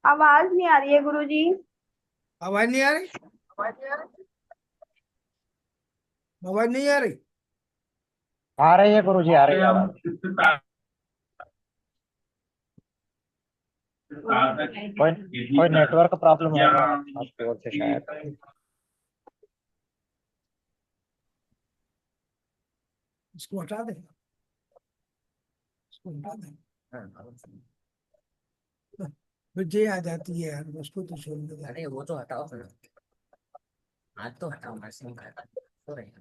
आवाज नहीं आ रही है गुरुजी। आवाज नहीं आ रही। आवाज नहीं आ रही। आ रही है गुरुजी, आ रही है आवाज। कोई कोई नेटवर्क प्रॉब्लम होगा आपकी ओर से शायद। इसको हटा दे, इसको हटा दे। फिर जे आ जाती है यार, उसको तो छोड़ दे। अरे वो तो हटाओ फिर। आज तो हटाओ, मैं सिम कार्ड तो रही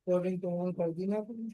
रिकॉर्डिंग तो ऑन कर दी ना आपने?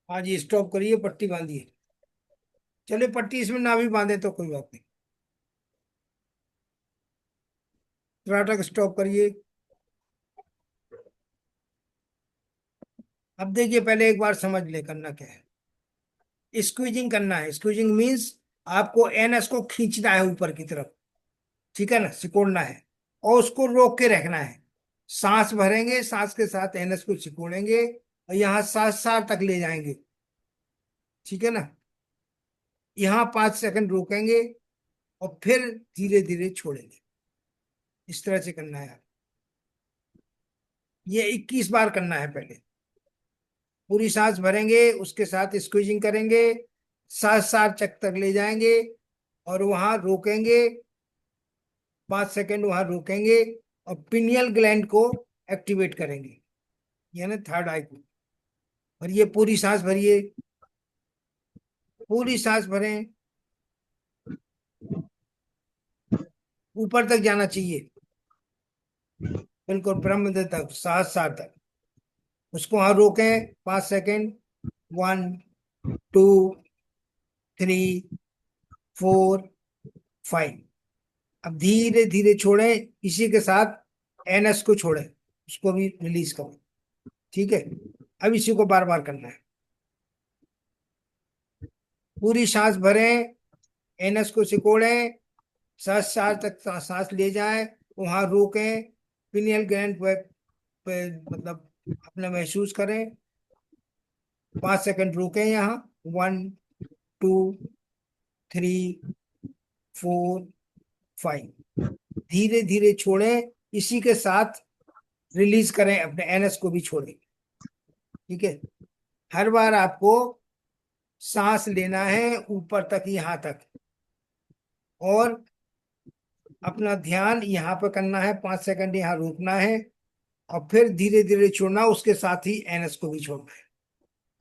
हाँ जी, स्टॉप करिए, पट्टी बांधिए। चलिए, पट्टी इसमें ना भी बांधे तो कोई बात नहीं। नाटक स्टॉप करिए। अब देखिए, पहले एक बार समझ ले करना क्या है। स्क्वीजिंग करना है। स्क्वीजिंग मीन्स आपको एनएस को खींचना है ऊपर की तरफ। ठीक है ना, सिकोड़ना है। और उसको रोक के रखना है। सांस भरेंगे, सांस के साथ एनएस को सिकोड़ेंगे और यहाँ सात सार तक ले जाएंगे। ठीक है ना। यहाँ 5 सेकंड रोकेंगे और फिर धीरे धीरे छोड़ेंगे। इस तरह से करना है। ये 21 बार करना है पहले। पूरी सांस भरेंगे, उसके साथ स्क्वीजिंग करेंगे, 7 सार चक तक ले जाएंगे और वहां रोकेंगे। 5 सेकंड वहां रोकेंगे और पिनियल ग्लैंड को एक्टिवेट करेंगे, यानी थर्ड आई को। और ये पूरी सांस भरिए, पूरी सांस भरें, ऊपर तक जाना चाहिए, बिल्कुल ब्रह्म तक, 7 सार तक। उसको वहां रोकें 5 सेकंड। 1, 2, 3, 4, 5। अब धीरे धीरे छोड़ें, इसी के साथ एनएस को छोड़ें, उसको भी रिलीज करें। ठीक है। अब इसी को बार बार करना है। पूरी सांस भरें, एनएस को सिकोड़ें, 7 साल तक सांस ले जाएं, वहां रोकें, पिनियल ग्लैंड पे मतलब अपना महसूस करें। 5 सेकंड रोकें यहाँ। 1, 2, 3, 4, 5। धीरे धीरे छोड़ें, इसी के साथ रिलीज करें, अपने एनएस को भी छोड़ें। ठीक है। हर बार आपको सांस लेना है ऊपर तक, यहाँ तक, और अपना ध्यान यहाँ पे करना है। 5 सेकंड यहाँ रोकना है और फिर धीरे धीरे छोड़ना, उसके साथ ही एनएस को भी छोड़ना है।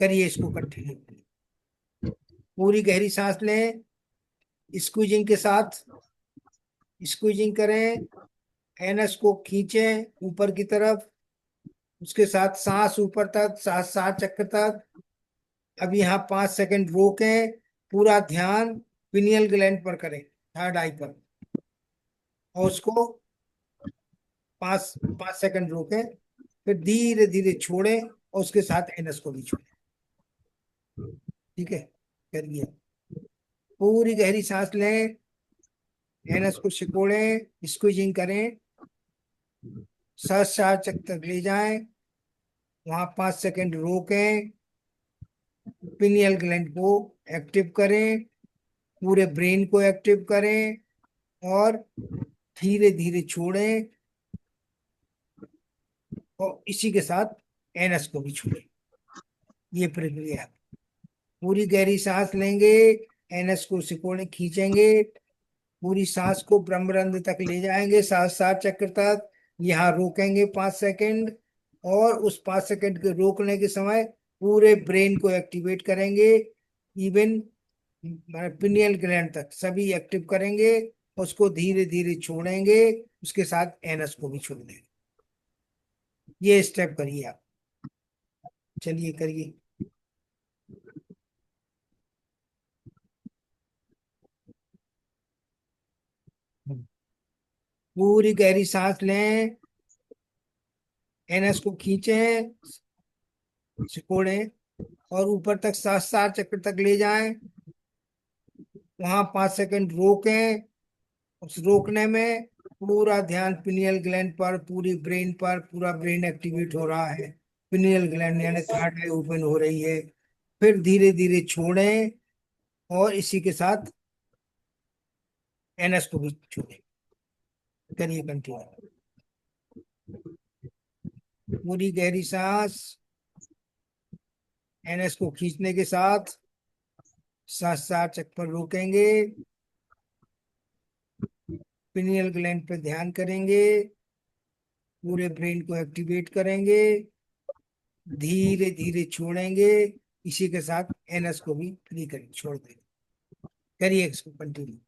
करिए इसको कंटिन्यू। पूरी गहरी सांस लें, स्क्वीजिंग के साथ स्क्वीजिंग करें, एनएस को खींचें ऊपर की तरफ, उसके साथ सांस ऊपर तक, 7 7 चक्कर तक। अब यहाँ 5 सेकंड रोकें, पूरा ध्यान पिनियल ग्लैंड पर करें, थर्ड आई पर, और उसको 5 5 सेकंड रोकें, फिर धीरे धीरे छोड़ें और उसके साथ एनएस को भी छोड़ें। ठीक है। करिए। पूरी गहरी सांस लें, एनएस को सिकोड़ें, स्क्वीजिंग करें, 7 4 चक्कर तक ले जाएं, वहां 5 सेकंड रोकें, पिनियल ग्लैंड को एक्टिव करें, पूरे ब्रेन को एक्टिव करें और धीरे धीरे छोड़ें और इसी के साथ एनएस को भी छोड़ें। ये प्रक्रिया। पूरी गहरी सांस लेंगे, एनएस को सिकोड़े खींचेंगे, पूरी सांस को ब्रह्मरंध्र तक ले जाएंगे, 7 7 चक्कर तक। यहाँ रोकेंगे 5 सेकंड और उस 5 सेकंड के रोकने के समय पूरे ब्रेन को एक्टिवेट करेंगे, इवन पिनियल ग्लैंड तक सभी एक्टिव करेंगे। उसको धीरे धीरे छोड़ेंगे, उसके साथ एनएस को भी छोड़ देंगे। ये स्टेप करिए आप। चलिए करिए। पूरी गहरी सांस लें, एनएस को खींचें, सिकोड़ें और ऊपर तक 7 7 चक्कर तक ले जाएं, वहां 5 सेकंड रोकें। उस रोकने में पूरा ध्यान पिनियल ग्लैंड पर, पूरी ब्रेन पर, पूरा ब्रेन एक्टिवेट हो रहा है, पिनियल ग्लैंड यानी थर्ड आई ओपन हो रही है। फिर धीरे धीरे छोड़ें और इसी के साथ एनएस को भी छोड़ें। करिए कंटिन्यू। पूरी गहरी सांस, एनएस को खींचने के साथ 7 7 चक्कर रोकेंगे, पिनियल ग्लैंड पे ध्यान करेंगे, पूरे ब्रेन को एक्टिवेट करेंगे, धीरे धीरे छोड़ेंगे, इसी के साथ एनएस को भी फ्री कर छोड़ देंगे। करिए इसको कंटिन्यू।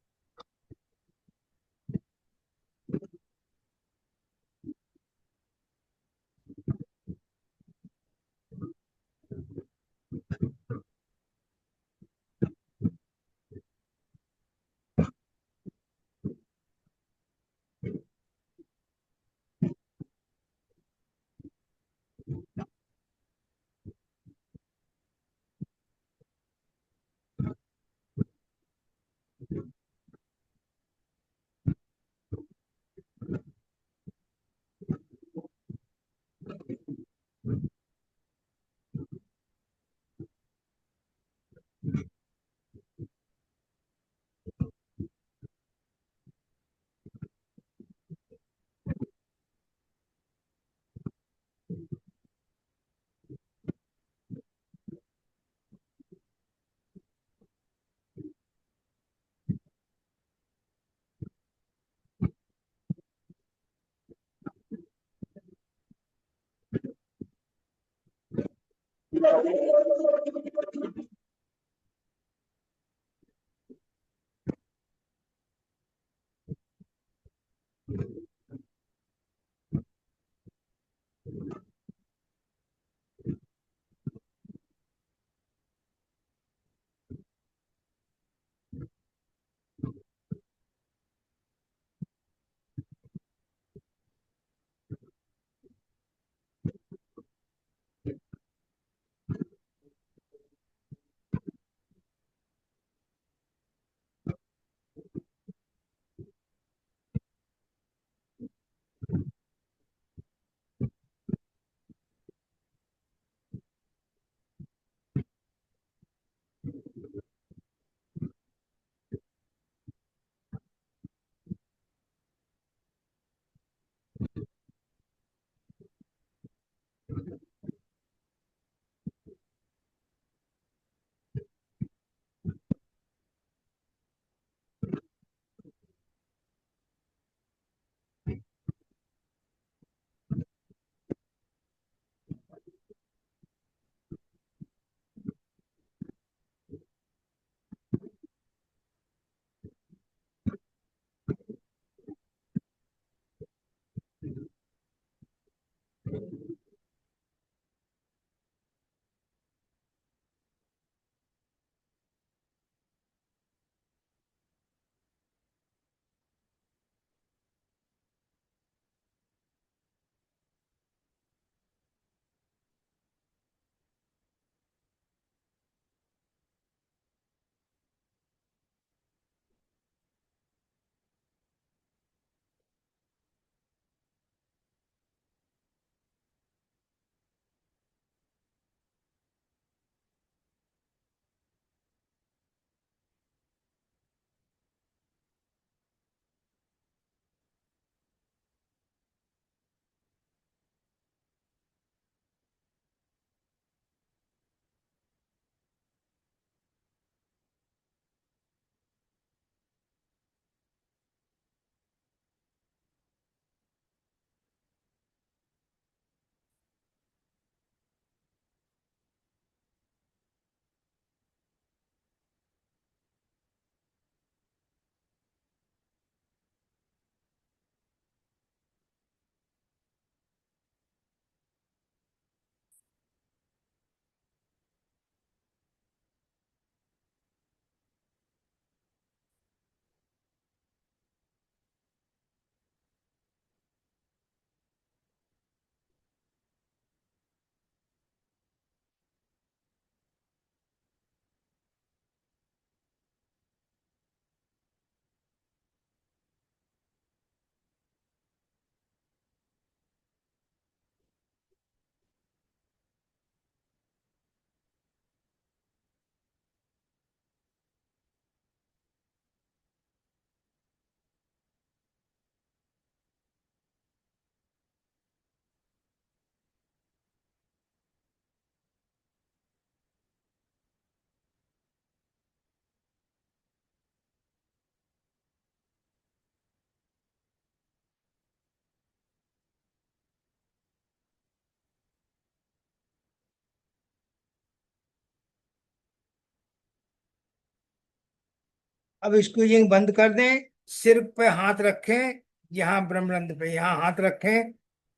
अब स्क्वीजिंग बंद कर दें, सिर पे हाथ रखें, यहाँ ब्रह्मरंध्र पे यहाँ हाथ रखें,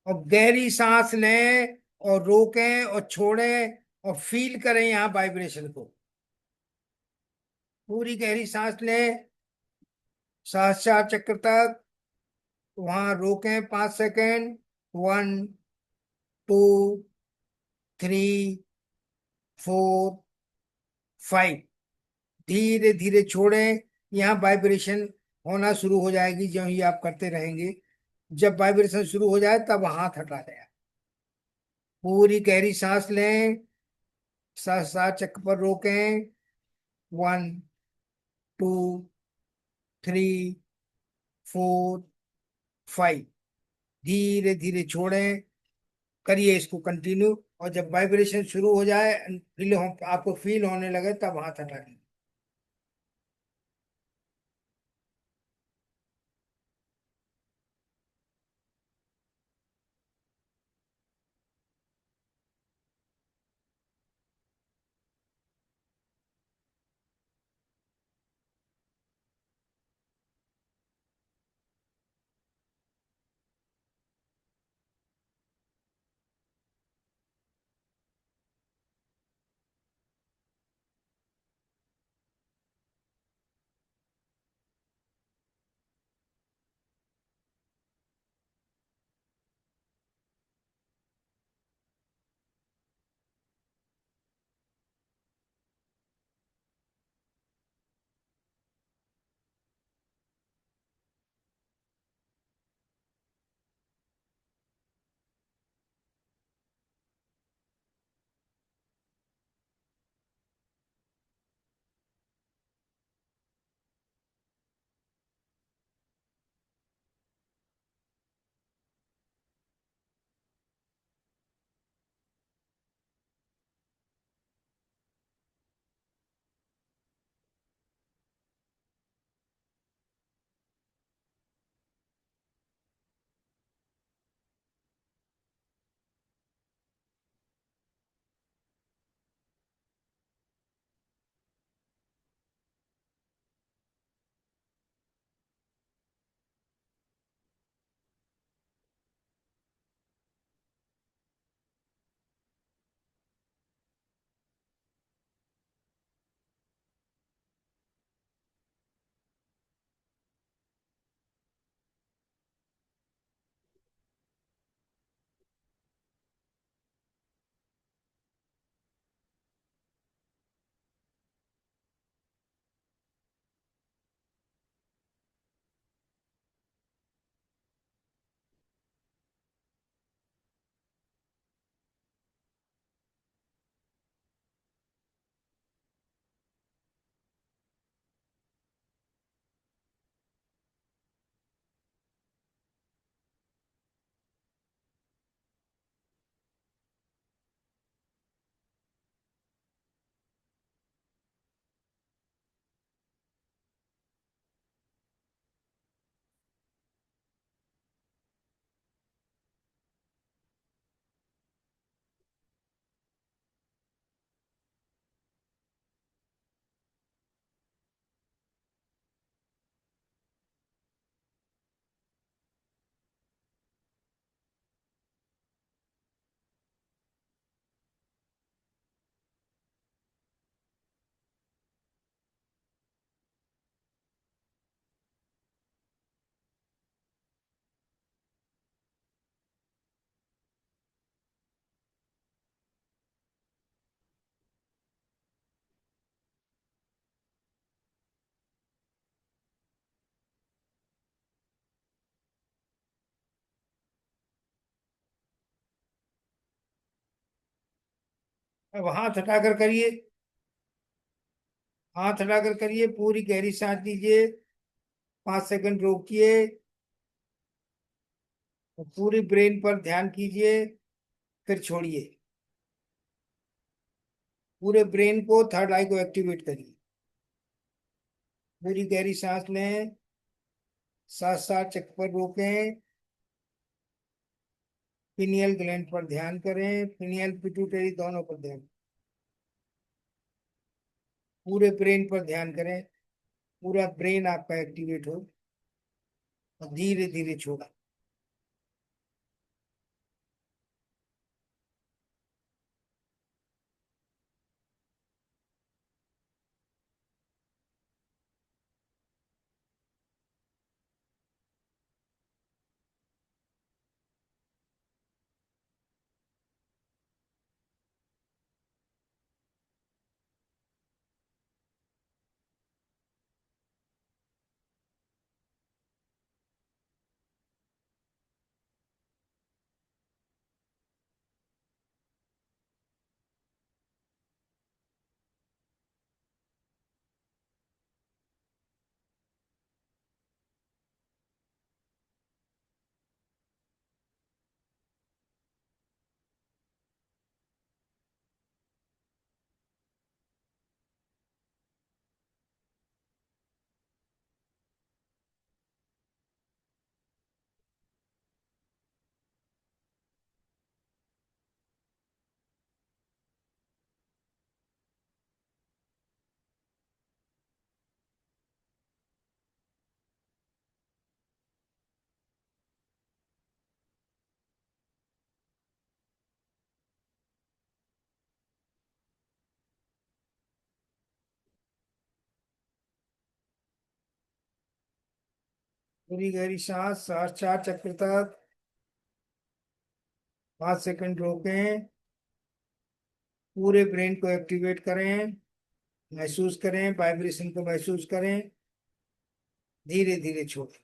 और गहरी सांस लें और रोकें और छोड़ें और फील करें यहाँ वाइब्रेशन को। पूरी गहरी सांस लें, सहस्त्रार चक्र तक, वहां रोकें 5 सेकेंड। 1, 2, 3, 4, 5। धीरे धीरे छोड़ें, यहाँ वाइब्रेशन होना शुरू हो जाएगी जो ही आप करते रहेंगे। जब वाइब्रेशन शुरू हो जाए तब हाथ हटा दें। पूरी गहरी सांस लें, सहस्त्रार चक्र पर रोकें। 1, 2, 3, 4, 5। धीरे धीरे छोड़ें, करिए इसको कंटिन्यू। और जब वाइब्रेशन शुरू हो जाए, फील हो, आपको फील होने लगे, तब हाथ हटा दें। अब हाथ हटाकर करिए, हाथ हटाकर करिए, पूरी गहरी सांस लीजिए, 5 सेकंड रोकिए और पूरी ब्रेन पर ध्यान कीजिए, फिर छोड़िए। पूरे ब्रेन को, थर्ड आई को एक्टिवेट करिए। पूरी गहरी सांस लें, 7 7 चक्कर रोकें। पिनियल ग्लैंड पर ध्यान करें, पिनियल पिट्यूटरी दोनों पर ध्यान। पूरे ब्रेन पर ध्यान करें, पूरा ब्रेन आपका एक्टिवेट हो और धीरे धीरे छोड़ा। पूरी गहरी सांस, 4 4 चक्कर तक, 5 सेकंड रोकें। पूरे ब्रेन को एक्टिवेट करें, महसूस करें, वाइब्रेशन को महसूस करें, धीरे धीरे छोड़ें।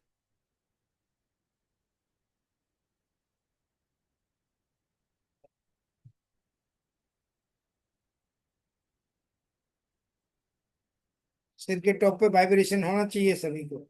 सिर के टॉप पे वाइब्रेशन होना चाहिए सभी को।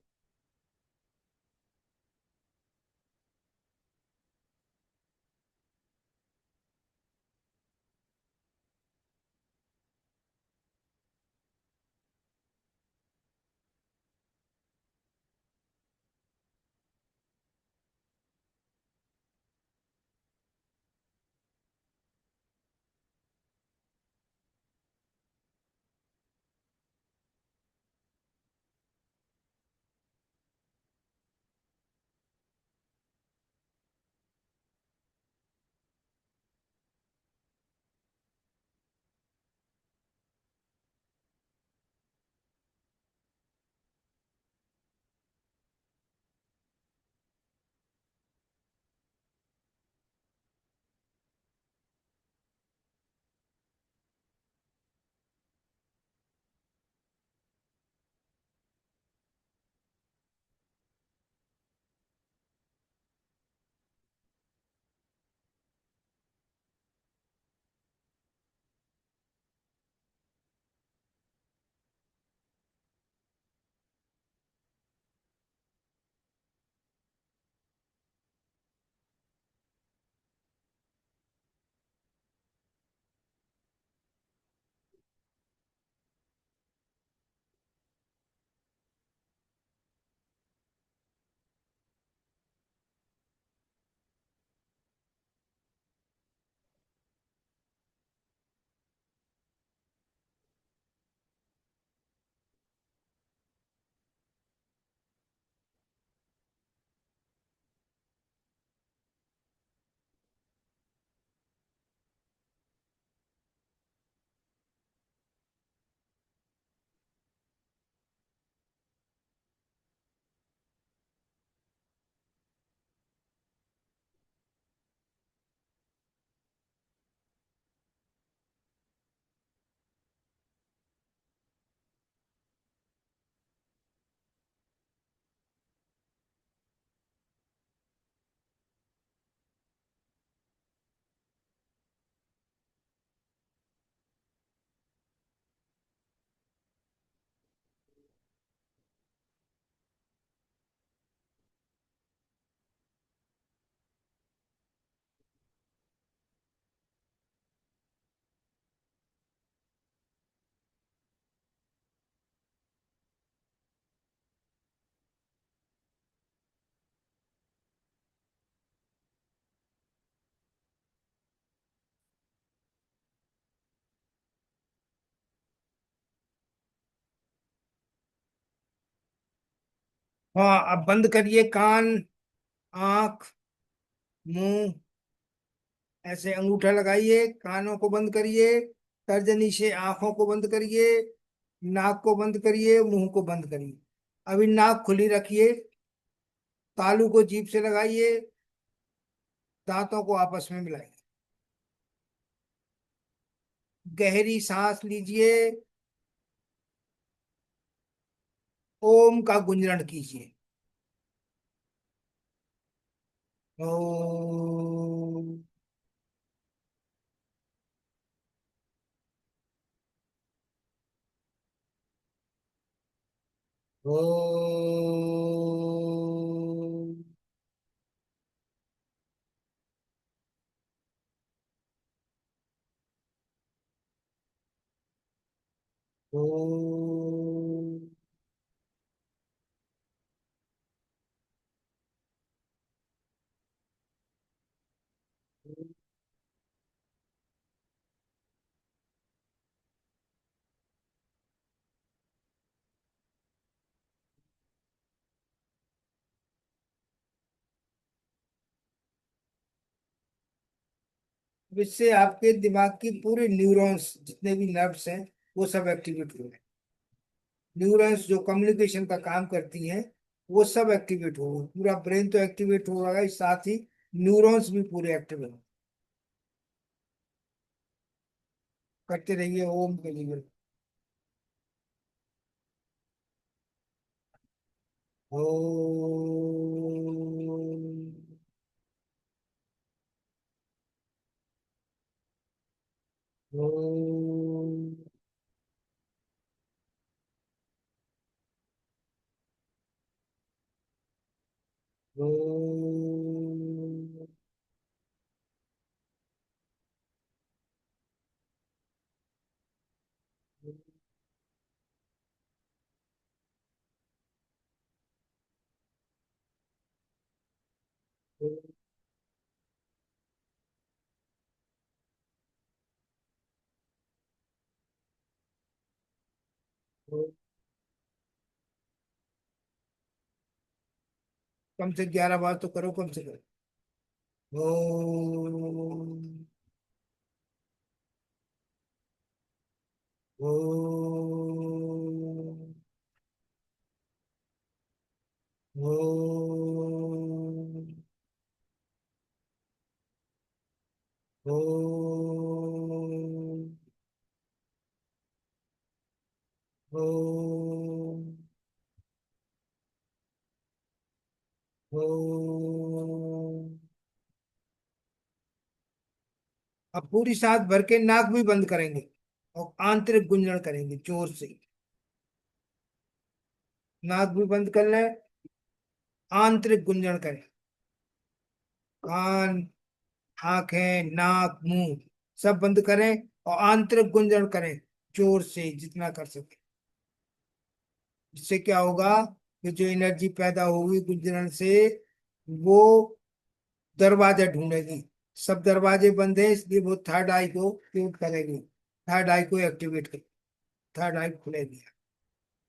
हाँ, अब बंद करिए कान, आंख, मुंह। ऐसे अंगूठा लगाइए, कानों को बंद करिए, तर्जनी से आंखों को बंद करिए, नाक को बंद करिए, मुंह को बंद करिए। अभी नाक खुली रखिए, तालू को जीभ से लगाइए, दांतों को आपस में मिलाइए, गहरी सांस लीजिए, ओम का गुंजरण कीजिए। ओम। ओम। ओम। इससे आपके दिमाग की पूरी न्यूरॉन्स, जितने भी नर्व्स हैं, वो सब एक्टिवेट हो गए। न्यूरॉन्स जो कम्युनिकेशन का काम करती हैं, वो सब एक्टिवेट हो गए। पूरा ब्रेन तो एक्टिवेट हो रहा है, साथ ही न्यूरॉन्स भी पूरे एक्टिव हो। करते रहिए ओम के लिए। ओम। ओम। ओम। ओम। कम से 11 बार तो करो, कम से कम। ओम। ओम। ओम। ओम। ओम। ओम। अब पूरी सांस भर के नाक भी बंद करेंगे और आंतरिक गुंजन करेंगे जोर से। नाक भी बंद कर लें, आंतरिक गुंजन करें। कान, आंखें, नाक, मुंह सब बंद करें और आंतरिक गुंजन करें जोर से, जितना कर सके। इससे क्या होगा कि जो एनर्जी पैदा होगी गुंजन से, वो दरवाजा ढूंढेगी। सब दरवाजे बंद है, इसलिए वो थर्ड आई को एक्टिवेट करेगी। थर्ड आई को एक्टिवेट कर, थर्ड आई खुलेगी।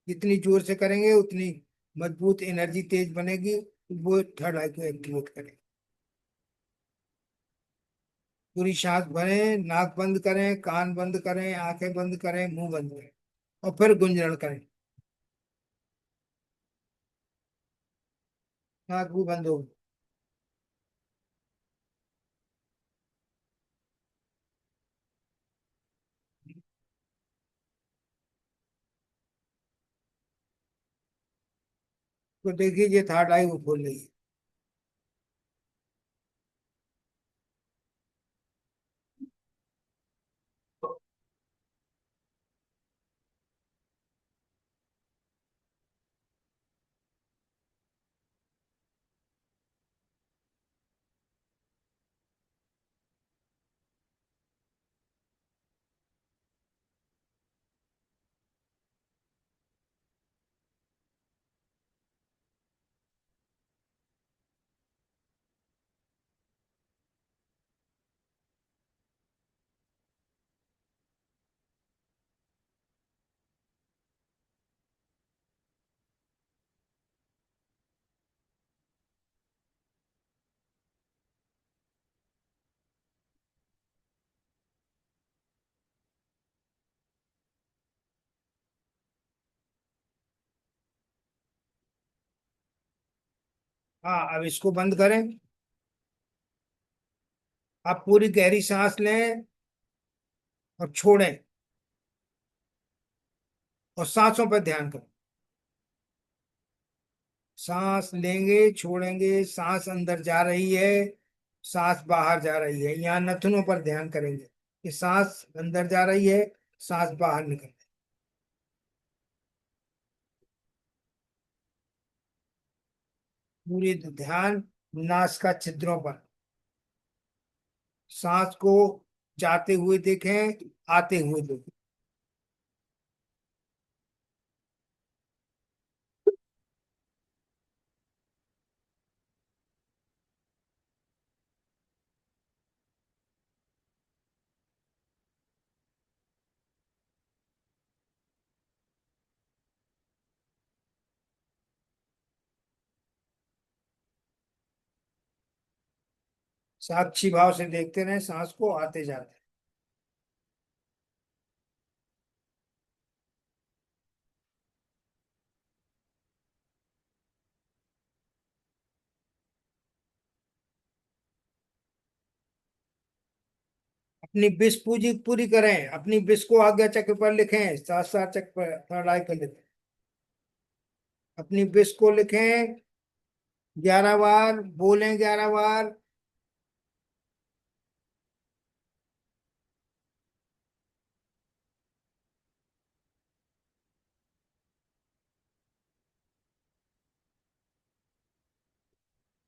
जितनी जोर से करेंगे उतनी मजबूत एनर्जी तेज बनेगी, वो थर्ड आई को एक्टिवेट करेगी। पूरी सांस भरें, नाक बंद करें, कान बंद करें, आंखें बंद करें, मुंह बंद करें और फिर गुंजन करें। नाक भी बंद हो। तो देखिए ये थर्ड आई वो खोल रही है। हाँ, अब इसको बंद करें। आप पूरी गहरी सांस लें और छोड़ें, और सांसों पर ध्यान करें। सांस लेंगे, छोड़ेंगे, सांस अंदर जा रही है, सांस बाहर जा रही है। यहाँ नथुनों पर ध्यान करेंगे कि सांस अंदर जा रही है, सांस बाहर निकल रही है। पूरी ध्यान नासिका छिद्रों पर। सांस को जाते हुए देखें, आते हुए देखें। साक्षी भाव से देखते रहें सांस को आते जाते। अपनी विश पूरी पूरी करें, अपनी विश को आज्ञा चक्र पर लिखें, सहस्त्र चक्र पर, थर्ड आई पर लिखें। अपनी विश को लिखें, 11 बार बोलें, 11 बार।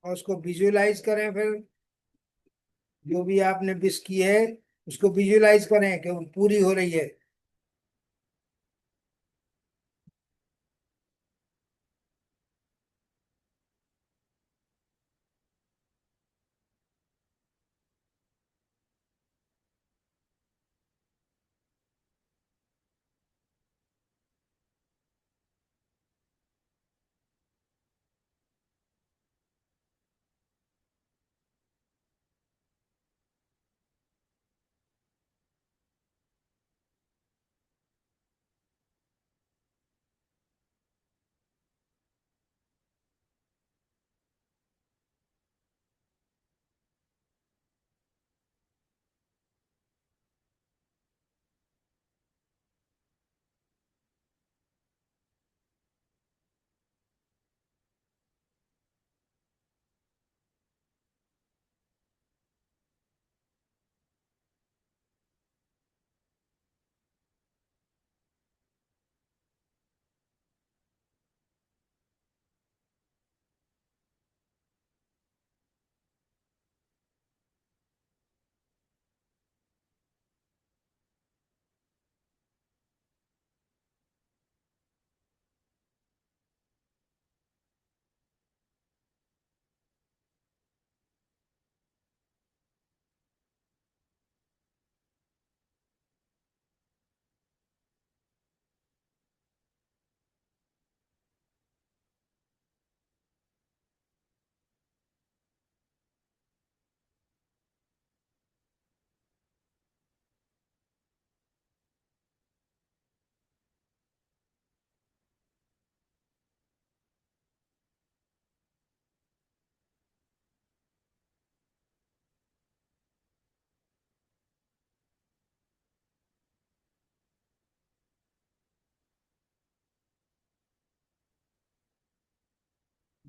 और उसको विजुअलाइज करें फिर। जो भी आपने विश की है उसको विजुअलाइज करें कि वो पूरी हो रही है।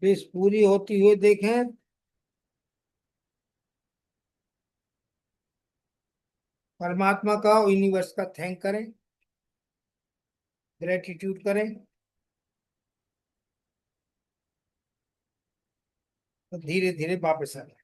विश पूरी होती हुई देखें। परमात्मा का, यूनिवर्स का थैंक करें, ग्रेटिट्यूड करें। तो धीरे धीरे वापस आ जाए।